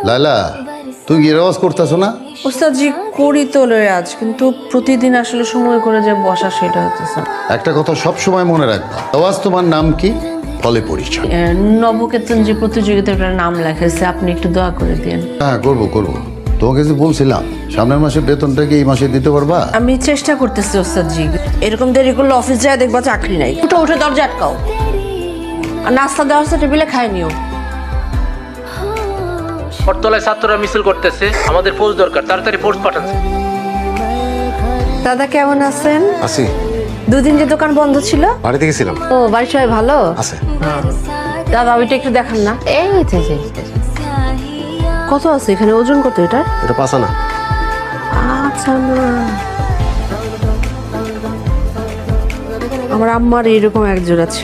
লালা, তুই কি রেওয়াজ করতেছ না? ওস্তাদ জি করি তো রেওয়াজ, কিন্তু প্রতিদিন আসলে সময় করে যে বসা সেটা হচ্ছে একটা কথা সব সময় মনে রাখবা, রেওয়াজ তোমার নাম কি, ফলে পরিচয়। নবকেতন যে প্রতিযোগিতার নাম লেখেছে, আপনি একটু দোয়া করে দিন। হ্যাঁ, করবো করবো। তোমাকে যে বলছিলাম সামনের মাসে বেতনটা কি এই মাসে দিতে পারবা? আমি চেষ্টা করতেছি ওস্তাদ জি। এরকম দেরি করলে অফিস যায় দেখবা চাকরি নাই। উঠে উঠে দরজা আটকাও, আর নাস্তা দেওয়া হচ্ছে টেবিলে খায় নিও। হরতলায় ছাত্ররা মিছিল করতেছে, আমাদের ফোর্স দরকার, তাড়াতাড়ি ফোর্স পাঠাচ্ছে। দাদা কেমন আছেন? আছি। দুদিন যে দোকান বন্ধ ছিল। বাড়িতে গেছিলাম। ও, বাড়ির সবাই ভালো আছে। দাদা ওইটা একটু দেখান না। এই কত আছে এখানে, ওজন কত এটা? এটা পাসা না। আচ্ছা, না আমার আম্মার এরকম এক জোড়া ছিল।